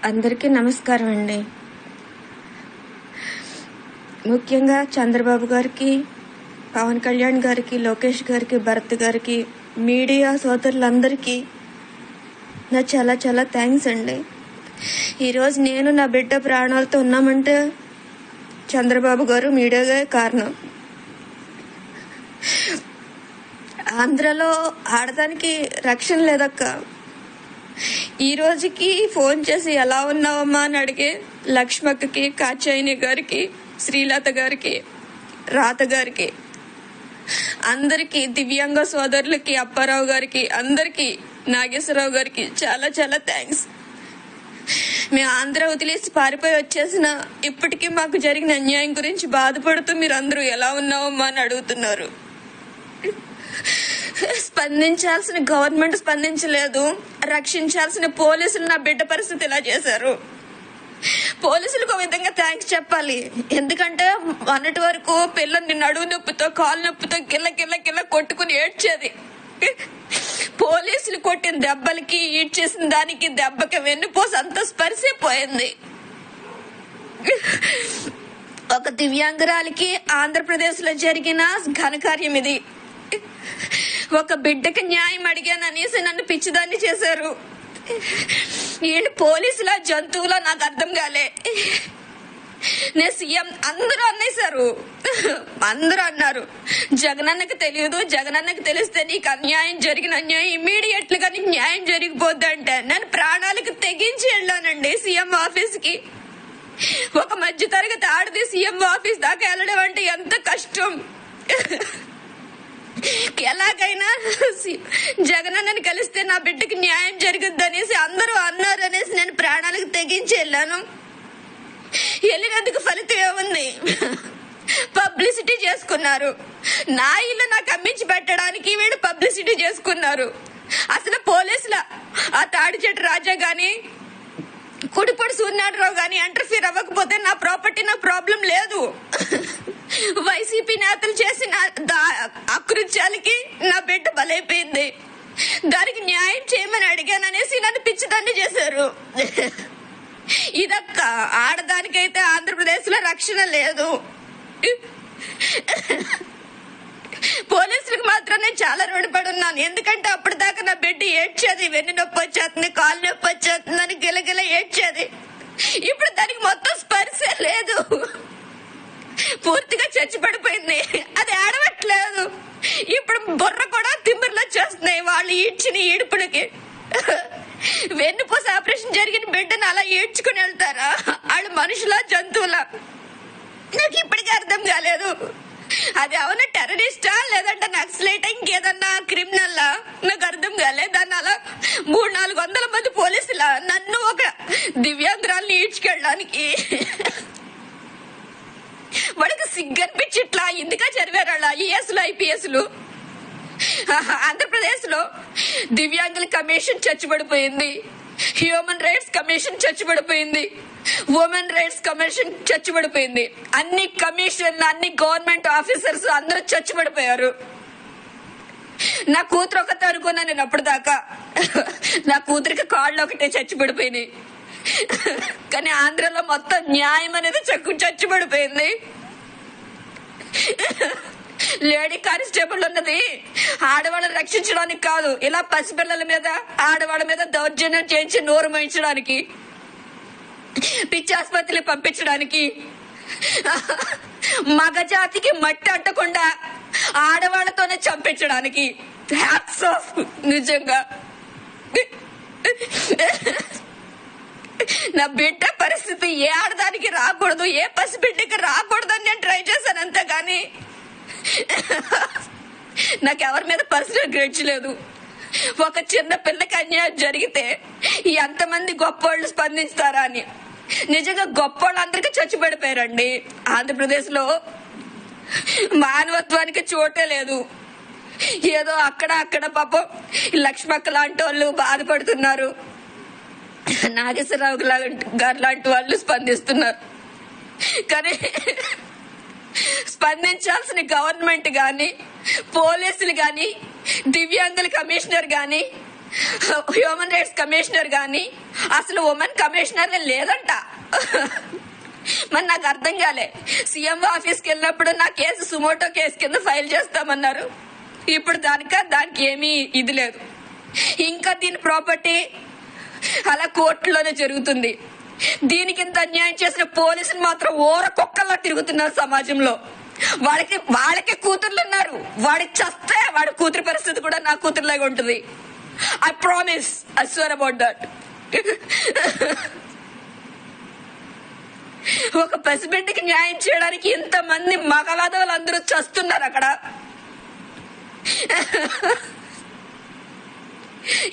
అందరికీ నమస్కారం అండి. ముఖ్యంగా చంద్రబాబు గారికి, పవన్ కళ్యాణ్ గారికి, లోకేష్ గారికి, భరత్ గారికి, మీడియా సోదరులందరికీ నా చాలా చాలా థ్యాంక్స్ అండి. ఈరోజు నేను నా బిడ్డ ప్రాణాలతో ఉన్నామంటే చంద్రబాబు గారు, మీడియాగా కారణం. ఆంధ్రలో ఆడదానికి రక్షణ లేదక్క. ఈ రోజుకి ఫోన్ చేసి ఎలా ఉన్నావమ్మా అని అడిగే లక్ష్మక్కకి, కాచాయిని గారికి, శ్రీలత గారికి, రాత గారికి, అందరికీ, దివ్యాంగ సోదరులకి, అప్పారావు గారికి, అందరికీ, నాగేశ్వరరావు గారికి చాలా చాలా థ్యాంక్స్. మేము ఆంధ్ర వదిలేసి పారిపోయి వచ్చేసిన ఇప్పటికీ మాకు జరిగిన అన్యాయం గురించి బాధపడుతూ మీరందరూ ఎలా ఉన్నావమ్మా అని అడుగుతున్నారు. స్పందించాల్సిన గవర్నమెంట్ స్పందించలేదు. రక్షించాల్సిన పోలీసులు నా బిడ్డ పరిస్థితి ఇలా చేశారు. పోలీసులకు ఒక విధంగా థ్యాంక్స్ చెప్పాలి. ఎందుకంటే మొన్నటి వరకు పిల్లల్ని నడువు నొప్పితో, కాలు నొప్పితో గిల్ల గిల్ల గిల్ల కొట్టుకుని ఏడ్చేది. పోలీసులు కొట్టిన దెబ్బలకి, ఈడ్చేసిన దానికి, దెబ్బకి వెన్నుపోసి అంత స్పర్శపోయింది. ఒక దివ్యాంగురాలికి ఆంధ్రప్రదేశ్ లో జరిగిన ఘనకార్యం ఇది. ఒక బిడ్డకి న్యాయం అడిగాననేసి నన్ను పిచ్చిదాన్ని చేశారు. ఏంటి పోలీసుల, జంతువులా నాకు అర్థం కాలే. నేను సీఎం అందరూ అన్నేశారు. అందరూ అన్నారు జగనన్నకి తెలియదు, జగనన్నకి తెలిస్తే నీకు అన్యాయం, జరిగిన అన్యాయం ఇమ్మీడియట్ గా నీకు న్యాయం జరిగిపోద్ది అంటే నేను ప్రాణాలకు తెగించి వెళ్ళానండి సీఎం ఆఫీస్ కి. ఒక మధ్య తరగతి ఆడది సీఎం ఆఫీస్ దాకా వెళ్ళడం అంటే ఎంత కష్టం. ఎలాగైనా జగనన్నని కలిస్తే నా బిడ్డకి న్యాయం జరుగుద్ది అనేసి అందరూ అన్నారు అనేసి నేను ప్రాణాలకు తెగించి వెళ్ళాను. వెళ్ళినందుకు ఫలితం ఏముంది? పబ్లిసిటీ చేసుకున్నారు. నా ఇల్లు నాకు అమ్మించి పెట్టడానికి వీళ్ళు పబ్లిసిటీ చేసుకున్నారు. అసలు పోలీసుల ఆ తాడిచెట్టు రాజా గాని, కుడిపొడి సూర్యనారాయణరావు గాని ఇంటర్ఫీర్ అవ్వకపోతే నా ప్రాపర్టీ, నా ప్రాబ్లం లేదు. వైసీపీ నేతలు చేసిన అకృత్యాలకి నా బిడ్డ బలైపోయింది. దానికి న్యాయం చేయమని అడిగాననేసి నన్ను పిచ్చిదాన్ని చేశారు. ఇదక్క ఆడదానికైతే ఆంధ్రప్రదేశ్ లో రక్షణ లేదు. పోలీసులకు మాత్రం నేను చాలా రుణపడి ఉన్నాను. ఎందుకంటే అప్పటిదాకా నా బిడ్డ ఏడ్చేది, వెన్ను నొప్పి వచ్చేస్తుంది, కాలు నొప్పి వచ్చేస్తుంది అని గిలగిల ఏడ్చేది. ఇప్పుడు దానికి మొత్తం స్పర్శ లేదు, పూర్తిగా చచ్చి పడిపోయింది. అది ఆడవట్లేదు. ఇప్పుడు బుర్ర కూడా తిమ్మిర్లు వచ్చేస్తున్నాయి వాళ్ళు ఈడ్చిన ఈడుపులకి. వెన్నుపూస ఆపరేషన్ జరిగిన బిడ్డను అలా ఏడ్చుకుని వెళ్తారా? వాళ్ళు మనుషులా, జంతువులా? నాకు ఇప్పటికీ అర్థం కాలేదు. అది అవునా టెర్రరిస్టా లేదంటే నక్సలైటా ఇంకేదన్నా క్రిమినల్లా నాకు అర్థం కాలేదు. దాన్ని అలా 300-400 మంది పోలీసులా నన్ను ఒక దివ్యాంగురాల్ని ఈడ్చుకెళ్ళడానికి వాడికి సిగ్గనిపించి ఇట్లా ఎందుకా చదివారు అలా ఐఏఎస్లు, ఐపీఎస్లు. ఆంధ్రప్రదేశ్ లో దివ్యాంగుల కమిషన్ చచ్చిపడిపోయింది, హ్యూమన్ రైట్స్ కమిషన్ చచ్చిపడిపోయింది, ఉమెన్ రైట్స్ కమిషన్ చచ్చిపడిపోయింది. అన్ని కమిషన్లు, అన్ని గవర్నమెంట్ ఆఫీసర్స్ అందరూ చచ్చిపడిపోయారు. నా కూతురు ఒకటే అనుకున్నా నేను అప్పటిదాకా. నా కూతురికి కాళ్ళు ఒకటే చచ్చిపడిపోయినాయి. కానీ ఆంధ్రలో మొత్తం న్యాయం అనేది చచ్చిపడిపోయింది. లేడీ కానిస్టేబుల్ ఉన్నది ఆడవాళ్ళని రక్షించడానికి కాదు, ఇలా పసిపిల్లల మీద, ఆడవాళ్ళ మీద దౌర్జన్యం చేయించి నోరు మోయించడానికి, పిచ్చి ఆసుపత్రికి పంపించడానికి, మగజాతికి మట్టి అంటకుండా ఆడవాళ్లతోనే చంపించడానికి. హ్యాట్స్ ఆఫ్ నిజంగా. నా బిడ్డ పరిస్థితి ఏ ఆడదానికి రాకూడదు, ఏ పసిబిడ్డకి రాకూడదని నేను ట్రై చేశాను అంతేగాని నాకెవరి మీద పర్సనల్ గ్రేడ్స్ లేదు. ఒక చిన్న పిల్లకి అన్యాయం జరిగితే ఎంతమంది గొప్పోళ్ళు స్పందిస్తారా అని. నిజంగా గొప్పోళ్ళందరికీ చచ్చిపడిపోయారండి. ఆంధ్రప్రదేశ్ లో మానవత్వానికి చోటే లేదు. ఏదో అక్కడ పాపం లక్ష్మక్క లాంటి వాళ్ళు బాధపడుతున్నారు, నాగేశ్వరరావు గారు లాంటి వాళ్ళు స్పందిస్తున్నారు. కానీ స్పందించాల్సిన గవర్నమెంట్ గాని, పోలీసులు గాని, దివ్యాంగుల కమిషనర్ గాని, హ్యూమన్ రైట్స్ కమిషనర్ గాని అసలు ఉమెన్ కమిషనర్ లేదంట. మరి నాకు అర్థం కాలే. సీఎం ఆఫీస్కి వెళ్ళినప్పుడు నా కేసు సుమోటో కేసు కింద ఫైల్ చేస్తామన్నారు. ఇప్పుడు దానికి ఏమీ ఇది లేదు. ఇంకా దీని ప్రాపర్టీ అలా కోర్టులోనే జరుగుతుంది. దీనికి ఇంత అన్యాయం చేసిన పోలీసులు మాత్రం ఓర కుక్కల్లా తిరుగుతున్నారు సమాజంలో. వాళ్ళకి కూతుర్లు ఉన్నారు. వాడికి చస్తే వాడి కూతురు పరిస్థితి కూడా నా కూతురులాగా ఉంటుంది. I promise, I swear about that. ఒక పసిబిడ్డకి న్యాయం చేయడానికి ఇంతమంది మగవాదవులు అందరూ చస్తున్నారు అక్కడ.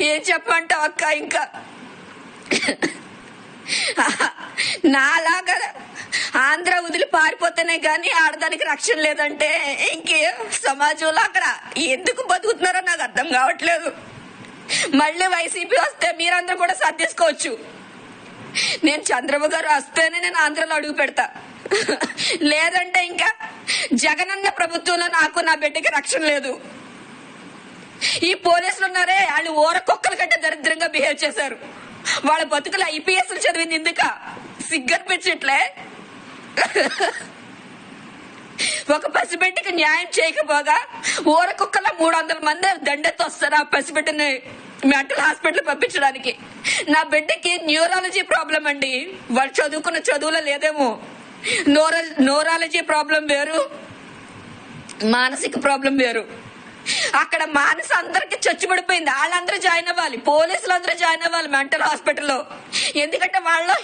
ఏం చెప్పంటావు అక్క? ఇంకా నాలాగా ఆంధ్ర వదిలి పారిపోతేనే గాని ఆడదానికి రక్షణ లేదంటే ఇంకే సమాజంలో అక్కడ ఎందుకు బతుకుతున్నారో నాకు అర్థం కావట్లేదు. మళ్ళీ వైసీపీ వస్తే మీరందరూ కూడా సర్దేసుకోవచ్చు. నేను చంద్రబాబు గారు వస్తేనే నేను ఆంధ్రలో అడుగు పెడతా. లేదంటే ఇంకా జగనన్న ప్రభుత్వంలో నాకు నా బిడ్డకి రక్షణ లేదు. ఈ పోలీసులు ఉన్నారే, వాళ్ళు ఓర కుక్కల కంటే దరిద్రంగా బిహేవ్ చేశారు. వాళ్ళ బతుకులు ఐపీఎస్లు చదివింది ఎందుక? సిగ్గనిపించట్లే. ఒక పసిబిడ్డకి న్యాయం చేయకపోగా ఊర కుక్కల 300 మంది దండెత్తి వస్తారు ఆ పసిబిడ్డని మెంటల్ హాస్పిటల్ పంపించడానికి. నా బిడ్డకి న్యూరాలజీ ప్రాబ్లం అండి. వాళ్ళు చదువుకున్న చదువులో లేదేమో. న్యూరాలజీ ప్రాబ్లం వేరు, మానసిక ప్రాబ్లం వేరు. అక్కడ మానస అందరికి చచ్చిపడిపోయింది. వాళ్ళందరూ జాయిన్ అవ్వాలి, పోలీసులు అందరూ జాయిన్ అవ్వాలి మెంటల్ హాస్పిటల్లో. ఎందుకంటే వాళ్ళలో